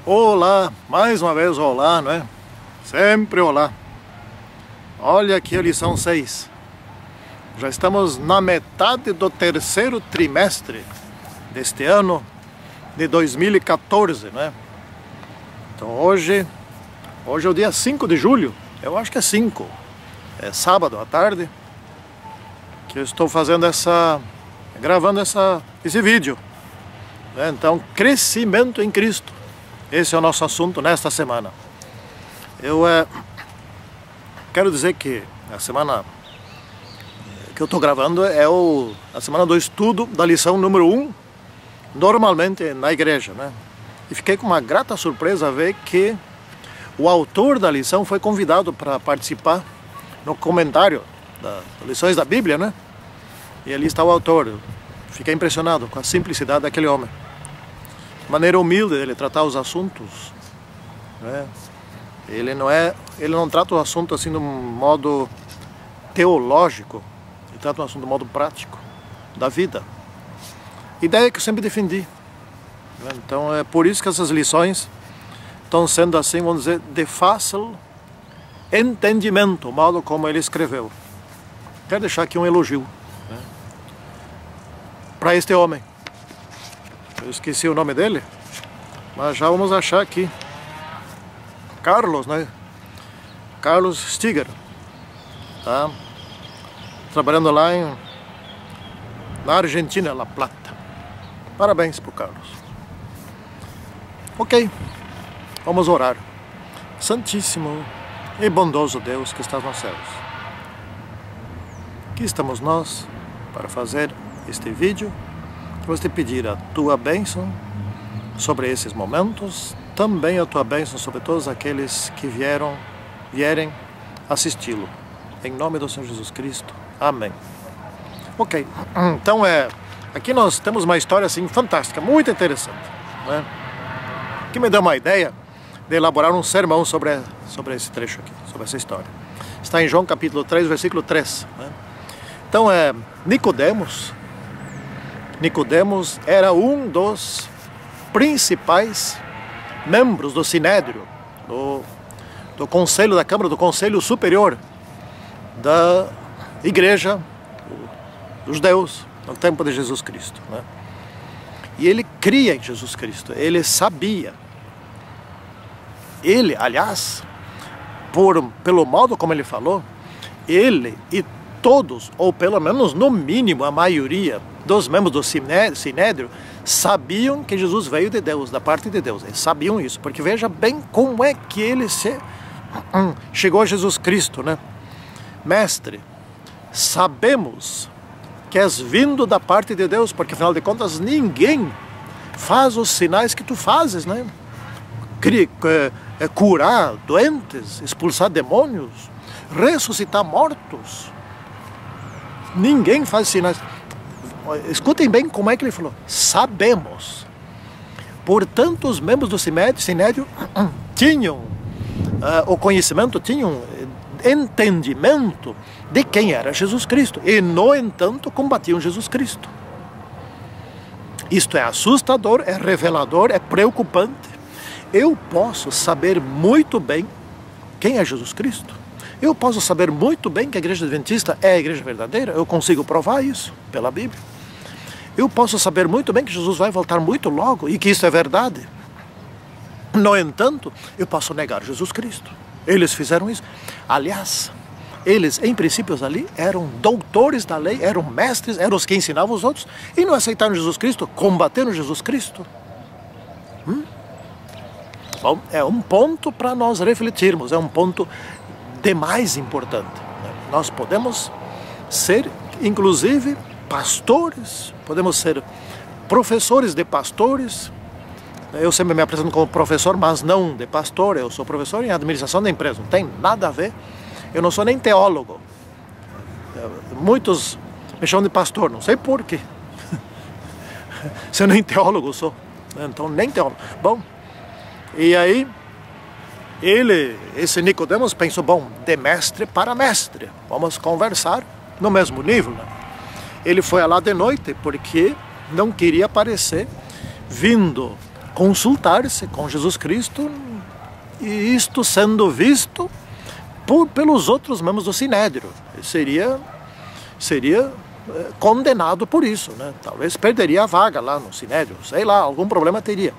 Olá, mais uma vez olá, não é? Sempre olá. Olha aqui a lição 6. Já estamos na metade do terceiro trimestre deste ano de 2014, não é? Então hoje é o dia 5 de julho, eu acho que é 5. É sábado à tarde que eu estou fazendo gravando esse vídeo, né? Então, crescimento em Cristo. Esse é o nosso assunto nesta semana. Eu quero dizer que a semana que eu estou gravando é a semana do estudo da lição número 1, normalmente na igreja, né? E fiquei com uma grata surpresa a ver que o autor da lição foi convidado para participar no comentário das lições da Bíblia, né? E ali está o autor. Eu fiquei impressionado com a simplicidade daquele homem. Maneira humilde dele tratar os assuntos, né? Ele não trata o assunto assim de um modo teológico, ele trata o assunto de um modo prático da vida. Ideia que eu sempre defendi, né? Então é por isso que essas lições estão sendo assim, vamos dizer, de fácil entendimento, o modo como ele escreveu. Quero deixar aqui um elogio, né, para este homem. Eu esqueci o nome dele, mas já vamos achar aqui. Carlos, né? Carlos Stiger, tá? Trabalhando lá na Argentina, La Plata. Parabéns pro Carlos. Ok, vamos orar. Santíssimo e bondoso Deus que estás nos céus, aqui estamos nós para fazer este vídeo. Vamos te pedir a tua bênção sobre esses momentos, também a tua bênção sobre todos aqueles que vierem assisti-lo. Em nome do Senhor Jesus Cristo. Amém. Ok, então aqui nós temos uma história assim fantástica, muito interessante, né? Que me deu uma ideia de elaborar um sermão sobre esse trecho aqui, sobre essa história. Está em João capítulo 3, versículo 3, né? Então Nicodemos era um dos principais membros do Sinédrio, do Conselho da Câmara, do Conselho Superior da Igreja dos Judeus no tempo de Jesus Cristo, né? E ele cria em Jesus Cristo, ele sabia. Ele, aliás, pelo modo como ele falou, ele e todos, ou pelo menos no mínimo a maioria dos membros do Sinédrio, sabiam que Jesus veio de Deus, da parte de Deus. Eles sabiam isso, porque veja bem como é que ele chegou a Jesus Cristo, né? Mestre, sabemos que és vindo da parte de Deus, porque afinal de contas ninguém faz os sinais que tu fazes, né? Curar doentes, expulsar demônios, ressuscitar mortos. Ninguém faz sinais. Escutem bem como é que ele falou. Sabemos. Portanto, os membros do Sinédrio tinham o conhecimento, tinham entendimento de quem era Jesus Cristo. E, no entanto, combatiam Jesus Cristo. Isto é assustador, é revelador, é preocupante. Eu posso saber muito bem quem é Jesus Cristo. Eu posso saber muito bem que a igreja adventista é a igreja verdadeira. Eu consigo provar isso pela Bíblia. Eu posso saber muito bem que Jesus vai voltar muito logo e que isso é verdade. No entanto, eu posso negar Jesus Cristo. Eles fizeram isso. Aliás, eles, em princípios ali, eram doutores da lei, eram mestres, eram os que ensinavam os outros e não aceitaram Jesus Cristo, combateram Jesus Cristo. Bom, é um ponto para nós refletirmos, é um ponto demais importante. Nós podemos ser, inclusive, pastores, podemos ser professores de pastores. Eu sempre me apresento como professor, mas não de pastor. Eu sou professor em administração da empresa, não tem nada a ver. Eu não sou nem teólogo. Muitos me chamam de pastor, não sei por quê. Se eu nem teólogo sou, então nem teólogo. Bom, e aí esse Nicodemos pensou, bom, de mestre para mestre, vamos conversar no mesmo nível, né? Ele foi lá de noite porque não queria aparecer vindo consultar-se com Jesus Cristo, e isto sendo visto pelos outros membros do Sinédrio. Seria condenado por isso, né? Talvez perderia a vaga lá no Sinédrio, sei lá, algum problema teria.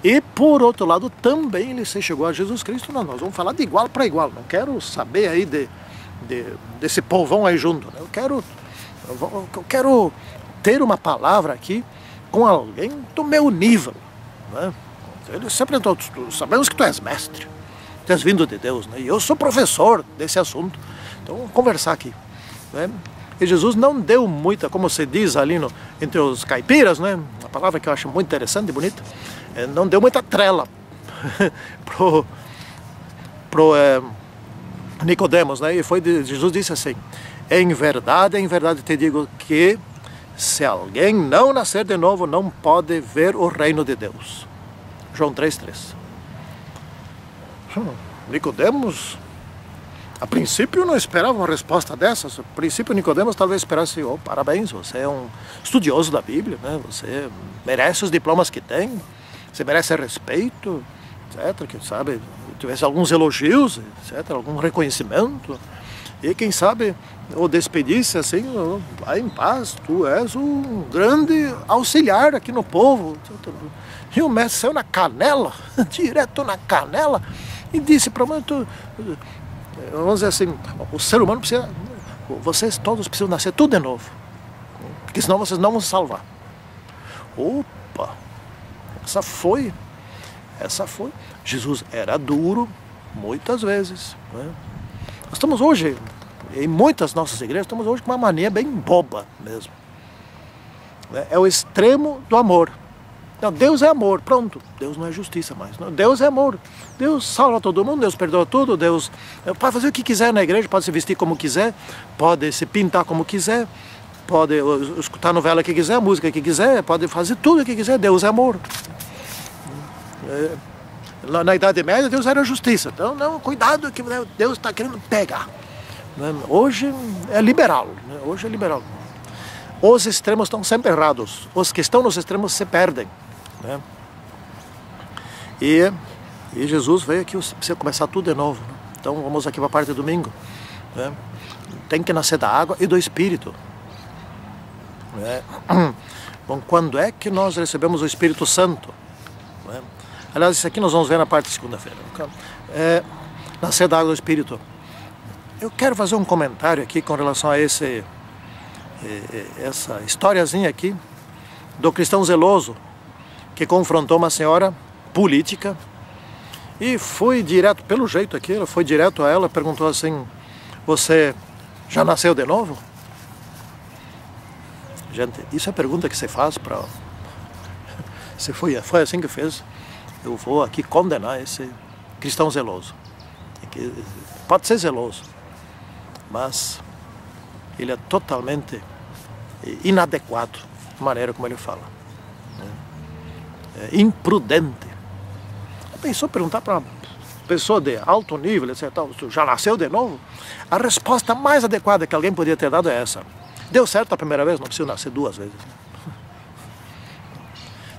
E por outro lado também ele se chegou a Jesus Cristo. Não, nós vamos falar de igual para igual, não quero saber aí desse povão aí junto, né? Eu quero ter uma palavra aqui com alguém do meu nível, né? Ele sempre sabemos que tu és mestre, tu és vindo de Deus, né? E eu sou professor desse assunto, então vamos conversar aqui, né? E Jesus não deu muita, como se diz ali entre os caipiras, né? Uma palavra que eu acho muito interessante e bonita, não deu muita trela pro Nicodemos, né? E Jesus disse assim: em verdade te digo que se alguém não nascer de novo, não pode ver o reino de Deus. João 3,3. Nicodemos, a princípio, não esperava uma resposta dessas. A princípio, Nicodemos talvez esperasse: oh, parabéns, você é um estudioso da Bíblia, né? Você merece os diplomas que tem, você merece respeito, etc. Que sabe, tivesse alguns elogios, etc., algum reconhecimento. E quem sabe o despedisse assim: oh, vai em paz, tu és um grande auxiliar aqui no povo. E o mestre saiu na canela, direto na canela, e disse para mim: vamos dizer assim, o ser humano precisa, vocês todos precisam nascer tudo de novo, porque senão vocês não vão se salvar. Opa, essa foi. Jesus era duro muitas vezes, né? Nós estamos hoje, em muitas nossas igrejas, estamos hoje com uma mania bem boba mesmo. É o extremo do amor. Não, Deus é amor, pronto. Deus não é justiça mais. Não, Deus é amor. Deus salva todo mundo, Deus perdoa tudo, Deus pode fazer o que quiser na igreja, pode se vestir como quiser, pode se pintar como quiser, pode escutar a novela que quiser, a música que quiser, pode fazer tudo o que quiser. Deus é amor. Na Idade Média, Deus era justiça. Então, não, cuidado que Deus está querendo pegar. Hoje é liberal. Hoje é liberal. Os extremos estão sempre errados. Os que estão nos extremos se perdem, né? E Jesus veio aqui, precisa começar tudo de novo, né? Então vamos aqui para a parte de domingo, né? Tem que nascer da água e do Espírito, né? Bom, quando é que nós recebemos o Espírito Santo, né? Aliás, isso aqui nós vamos ver na parte de segunda-feira. Nascer da água e do Espírito. Eu quero fazer um comentário aqui com relação a essa historiazinha aqui do cristão zeloso que confrontou uma senhora política e foi direto, pelo jeito aqui, ela foi direto a ela, perguntou assim: você já nasceu de novo? Gente, isso é a pergunta que você faz para... Se foi assim que fez, eu vou aqui condenar esse cristão zeloso. Pode ser zeloso, mas ele é totalmente inadequado da maneira como ele fala. É imprudente. Pensou perguntar para uma pessoa de alto nível, etc., já nasceu de novo? A resposta mais adequada que alguém podia ter dado é essa: deu certo a primeira vez, não precisa nascer duas vezes.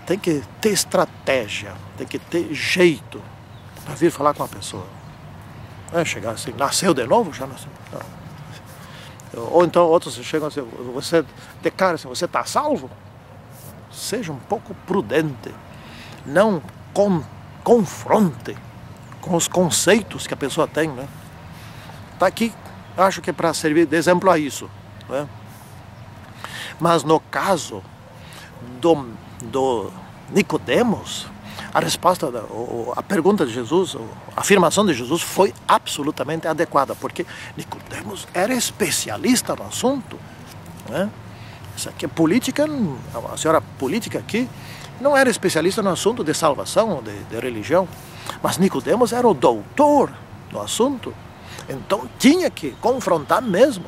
Tem que ter estratégia, tem que ter jeito para vir falar com a pessoa. Não é chegar assim: nasceu de novo? Já nasceu. Não. Ou então outros chegam assim: você declara assim, você está salvo? Seja um pouco prudente, não confronte com os conceitos que a pessoa tem, né? Está aqui, acho que é para servir de exemplo a isso, né? Mas no caso do Nicodemos, a resposta, a pergunta de Jesus, a afirmação de Jesus foi absolutamente adequada, porque Nicodemos era especialista no assunto, né? Isso aqui é política, a senhora política aqui não era especialista no assunto de salvação, de religião, mas Nicodemos era o doutor no assunto, então tinha que confrontar mesmo.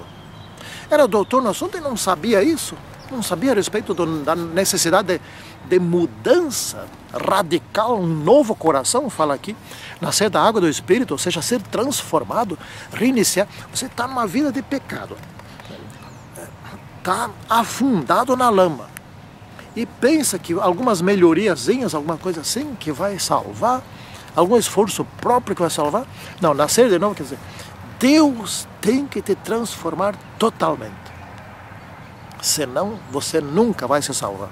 Era doutor no assunto e não sabia isso, não sabia a respeito da necessidade de mudança radical, um novo coração, fala aqui, nascer da água do Espírito, ou seja, ser transformado, reiniciar. Você está numa vida de pecado, está afundado na lama, e pensa que algumas melhoriazinhas, alguma coisa assim, que vai salvar, algum esforço próprio que vai salvar. Não, nascer de novo quer dizer, Deus tem que te transformar totalmente. Senão, você nunca vai se salvar.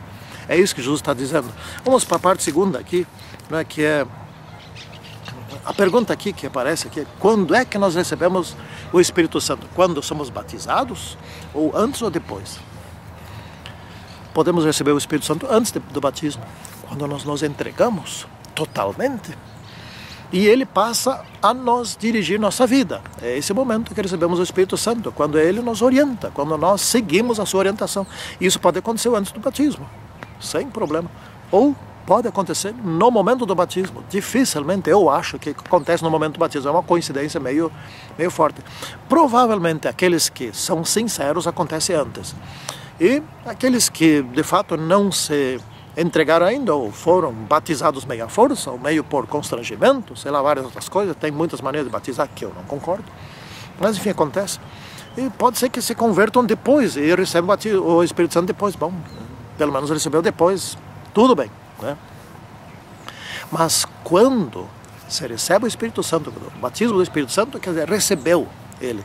É isso que Jesus está dizendo. Vamos para a parte segunda aqui, né, que é... A pergunta aqui que aparece aqui é: quando é que nós recebemos o Espírito Santo? Quando somos batizados? Ou antes ou depois? Podemos receber o Espírito Santo antes do batismo, quando nós nos entregamos totalmente e Ele passa a nos dirigir nossa vida. É esse momento que recebemos o Espírito Santo, quando Ele nos orienta, quando nós seguimos a sua orientação. Isso pode acontecer antes do batismo, sem problema. Ou pode acontecer no momento do batismo. Dificilmente eu acho que acontece no momento do batismo. É uma coincidência meio forte. Provavelmente aqueles que são sinceros acontece antes. E aqueles que de fato não se entregaram ainda, ou foram batizados meio à força, ou meio por constrangimento, sei lá, várias outras coisas. Tem muitas maneiras de batizar que eu não concordo. Mas enfim, acontece. E pode ser que se convertam depois e recebam o Espírito Santo depois. Bom, pelo menos recebeu depois, tudo bem, né? Mas quando se recebe o Espírito Santo, o batismo do Espírito Santo, quer dizer, recebeu ele.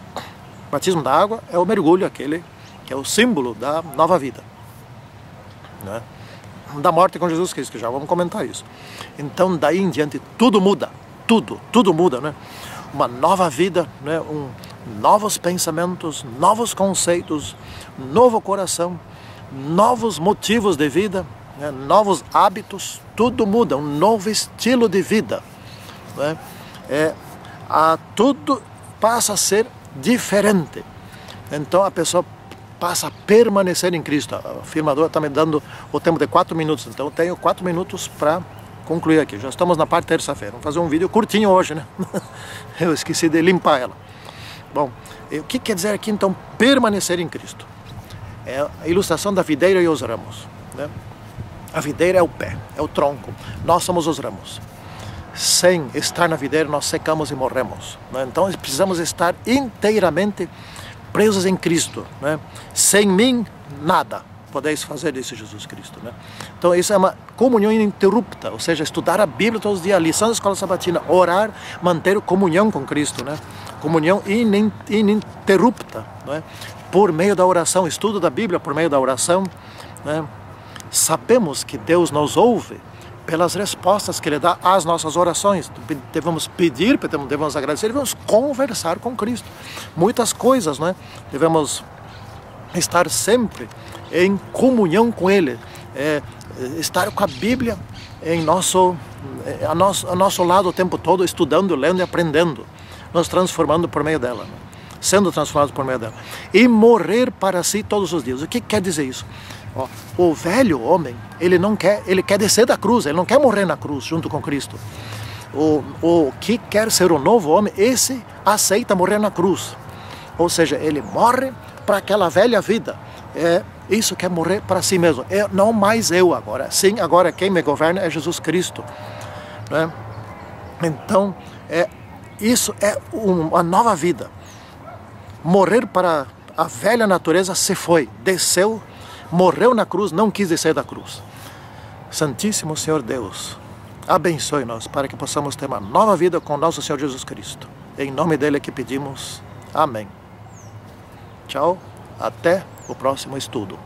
O batismo da água é o mergulho, aquele que é o símbolo da nova vida, né? Da morte com Jesus Cristo, que já vamos comentar isso. Então daí em diante tudo muda, tudo muda, né? Uma nova vida, né? Novos pensamentos, novos conceitos, novo coração, novos motivos de vida, né? Novos hábitos, tudo muda, um novo estilo de vida, né? Tudo passa a ser diferente. Então a pessoa passa a permanecer em Cristo. A filmadora está me dando o tempo de 4 minutos, então eu tenho 4 minutos para concluir aqui. Já estamos na parte terça-feira. Vamos fazer um vídeo curtinho hoje, né? Eu esqueci de limpar ela. Bom, o que quer dizer aqui então permanecer em Cristo? É a ilustração da videira e os ramos, né? A videira é o pé, é o tronco. Nós somos os ramos. Sem estar na videira nós secamos e morremos, né? Então precisamos estar inteiramente presos em Cristo, né? Sem mim, nada podeis fazer, disse Jesus Cristo, né? Então isso é uma comunhão ininterrupta, ou seja, estudar a Bíblia todos os dias, lição da escola sabatina, orar, manter comunhão com Cristo, né? Comunhão ininterrupta, né? Por meio da oração, estudo da Bíblia por meio da oração, né? Sabemos que Deus nos ouve pelas respostas que Ele dá às nossas orações. Devemos pedir, devemos agradecer, devemos conversar com Cristo. Muitas coisas, né? Devemos estar sempre em comunhão com Ele, estar com a Bíblia a nosso lado o tempo todo, estudando, lendo e aprendendo, nos transformando por meio dela, né? Sendo transformados por meio dela. E morrer para si todos os dias. O que quer dizer isso? O velho homem, ele quer descer da cruz, ele não quer morrer na cruz junto com Cristo. O que quer ser o novo homem, esse aceita morrer na cruz. Ou seja, ele morre para aquela velha vida. Isso quer morrer para si mesmo. Não mais eu agora. Sim, agora quem me governa é Jesus Cristo, né? Então, isso é uma nova vida. Morrer para a velha natureza se foi, desceu, morreu na cruz, não quis descer da cruz. Santíssimo Senhor Deus, abençoe-nos para que possamos ter uma nova vida com nosso Senhor Jesus Cristo. Em nome dele é que pedimos. Amém. Tchau, até o próximo estudo.